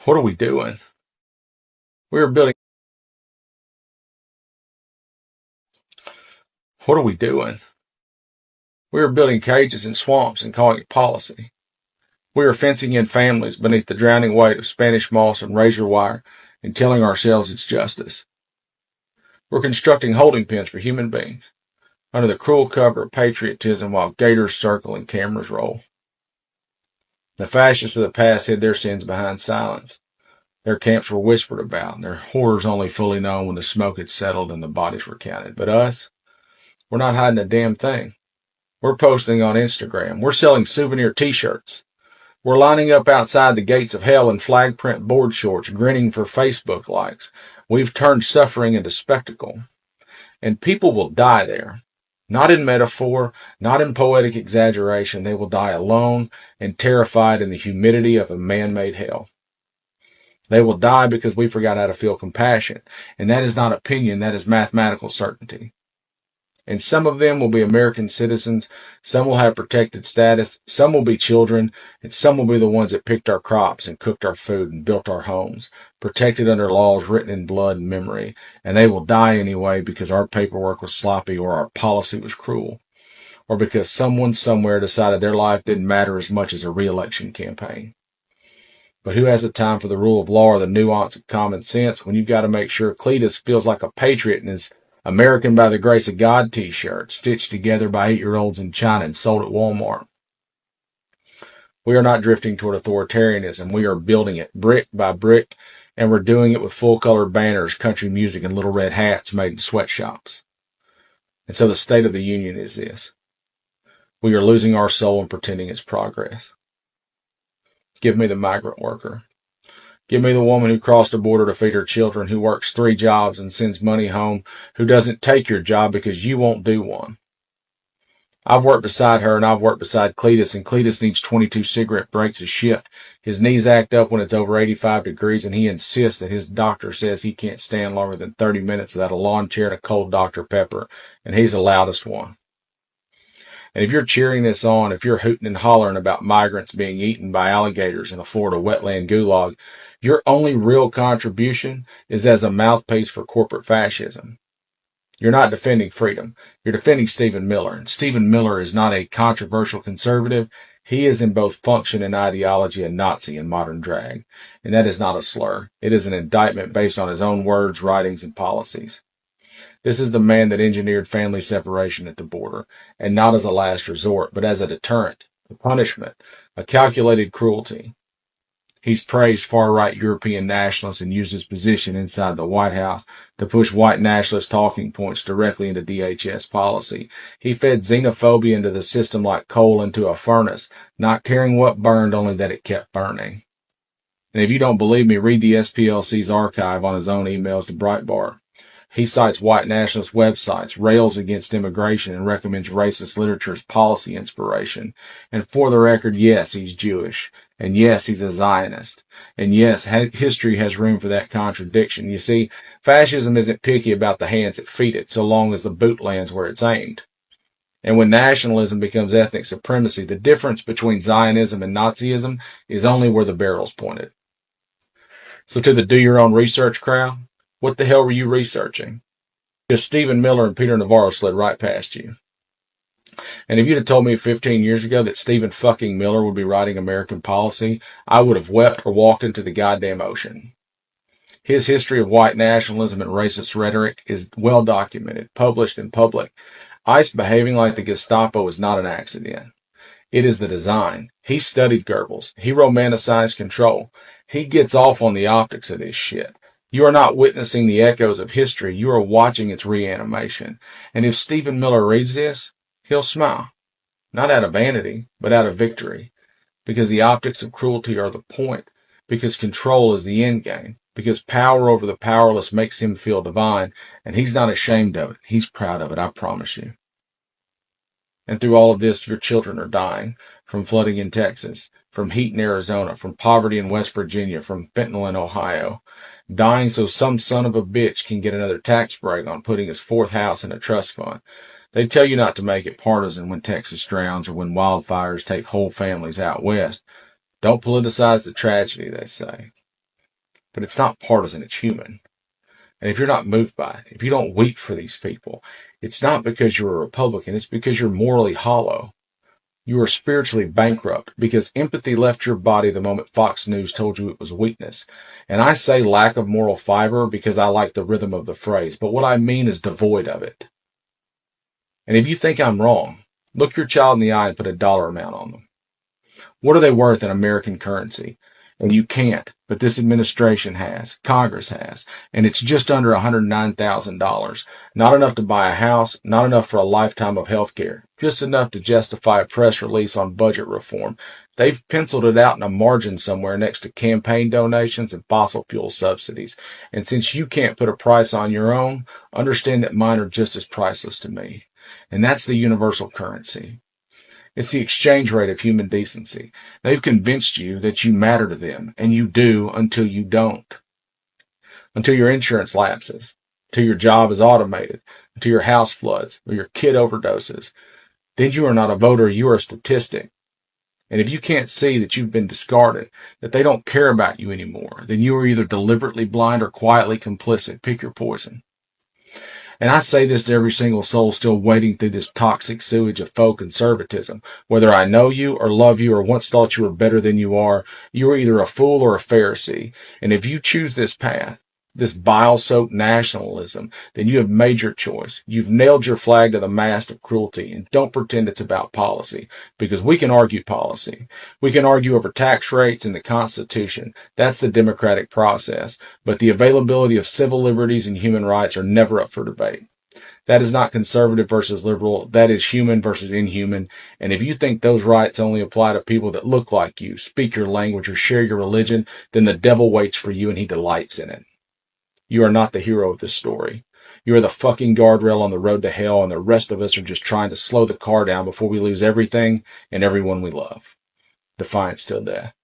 What are we doing? We are building. What are we doing? We are building cages in swamps and calling it policy. We are fencing in families beneath the drowning weight of Spanish moss and razor wire and telling ourselves it's justice. We're constructing holding pens for human beings under the cruel cover of patriotism while gators circle and cameras roll. The fascists of the past hid their sins behind silence. Their camps were whispered about, their horrors only fully known when the smoke had settled and the bodies were counted. But us, we're not hiding a damn thing. We're posting on Instagram. We're selling souvenir t-shirts. We're lining up outside the gates of hell in flag print board shorts, grinning for Facebook likes. We've turned suffering into spectacle. And people will die there. Not in metaphor, not in poetic exaggeration. They will die alone and terrified in the humidity of a man-made hell. They will die because we forgot how to feel compassion. And that is not opinion, that is mathematical certainty. And some of them will be American citizens, some will have protected status, some will be children, and some will be the ones that picked our crops and cooked our food and built our homes, protected under laws written in blood and memory. And they will die anyway because our paperwork was sloppy or our policy was cruel, or because someone somewhere decided their life didn't matter as much as a re-election campaign. But who has the time for the rule of law or the nuance of common sense when you've got to make sure Cletus feels like a patriot in his American by the Grace of God t-shirt stitched together by 8-year-olds in China and sold at Walmart? We are not drifting toward authoritarianism. We are building it brick by brick, and we're doing it with full-color banners, country music, and little red hats made in sweatshops. And so the state of the union is this. We are losing our soul and pretending it's progress. Give me the migrant worker. Give me the woman who crossed the border to feed her children, who works 3 jobs and sends money home, who doesn't take your job because you won't do one. I've worked beside her and I've worked beside Cletus, and Cletus needs 22 cigarette breaks a shift. His knees act up when it's over 85 degrees, and he insists that his doctor says he can't stand longer than 30 minutes without a lawn chair and a cold Dr. Pepper, and he's the loudest one. And if you're cheering this on, if you're hooting and hollering about migrants being eaten by alligators in a Florida wetland gulag, your only real contribution is as a mouthpiece for corporate fascism. You're not defending freedom. You're defending Stephen Miller. And Stephen Miller is not a controversial conservative. He is in both function and ideology a Nazi in modern drag. And that is not a slur. It is an indictment based on his own words, writings, and policies. This is the man that engineered family separation at the border, and not as a last resort, but as a deterrent, a punishment, a calculated cruelty. He's praised far-right European nationalists and used his position inside the White House to push white nationalist talking points directly into DHS policy. He fed xenophobia into the system like coal into a furnace, not caring what burned, only that it kept burning. And if you don't believe me, read the SPLC's archive on his own emails to Breitbart. He cites white nationalist websites, rails against immigration, and recommends racist literature as policy inspiration. And for the record, yes, he's Jewish. And yes, he's a Zionist. And yes, history has room for that contradiction. You see, fascism isn't picky about the hands that feed it, so long as the boot lands where it's aimed. And when nationalism becomes ethnic supremacy, the difference between Zionism and Nazism is only where the barrel's pointed. So to the do-your-own-research crowd, what the hell were you researching? Because Stephen Miller and Peter Navarro slid right past you. And if you'd have told me 15 years ago that Stephen fucking Miller would be writing American policy, I would have wept or walked into the goddamn ocean. His history of white nationalism and racist rhetoric is well documented, published in public. ICE behaving like the Gestapo is not an accident. It is the design. He studied Goebbels. He romanticized control. He gets off on the optics of this shit. You are not witnessing the echoes of history. You are watching its reanimation. And if Stephen Miller reads this, he'll smile. Not out of vanity, but out of victory. Because the optics of cruelty are the point. Because control is the end game. Because power over the powerless makes him feel divine. And he's not ashamed of it. He's proud of it, I promise you. And through all of this, your children are dying. From flooding in Texas. From heat in Arizona. From poverty in West Virginia. From fentanyl in Ohio. Dying so some son of a bitch can get another tax break on putting his 4th house in a trust fund. They tell you not to make it partisan when Texas drowns or when wildfires take whole families out west. Don't politicize the tragedy, they say. but it's not partisan, it's human. And if you're not moved by it, if you don't weep for these people, it's not because you're a Republican, it's because you're morally hollow. You are spiritually bankrupt because empathy left your body the moment Fox News told you it was weakness. And I say lack of moral fiber because I like the rhythm of the phrase, but what I mean is devoid of it. And if you think I'm wrong, look your child in the eye and put a dollar amount on them. What are they worth in American currency? And you can't, but this administration has, Congress has, and it's just under $109,000. Not enough to buy a house, not enough for a lifetime of health care, just enough to justify a press release on budget reform. They've penciled it out in a margin somewhere next to campaign donations and fossil fuel subsidies. And since you can't put a price on your own, understand that mine are just as priceless to me. And that's the universal currency. It's the exchange rate of human decency. They've convinced you that you matter to them, and you do until you don't. Until your insurance lapses, until your job is automated, until your house floods, or your kid overdoses. Then you are not a voter, you are a statistic. And if you can't see that you've been discarded, that they don't care about you anymore, then you are either deliberately blind or quietly complicit. Pick your poison. And I say this to every single soul still wading through this toxic sewage of faux conservatism. Whether I know you or love you or once thought you were better than you are either a fool or a Pharisee. And if you choose this path, this bile-soaked nationalism, then you have made your choice. You've nailed your flag to the mast of cruelty, and don't pretend it's about policy, because we can argue policy. We can argue over tax rates and the Constitution. That's the democratic process. But the availability of civil liberties and human rights are never up for debate. That is not conservative versus liberal. That is human versus inhuman. And if you think those rights only apply to people that look like you, speak your language, or share your religion, then the devil waits for you and he delights in it. You are not the hero of this story. You are the fucking guardrail on the road to hell, and the rest of us are just trying to slow the car down before we lose everything and everyone we love. Defiance till death.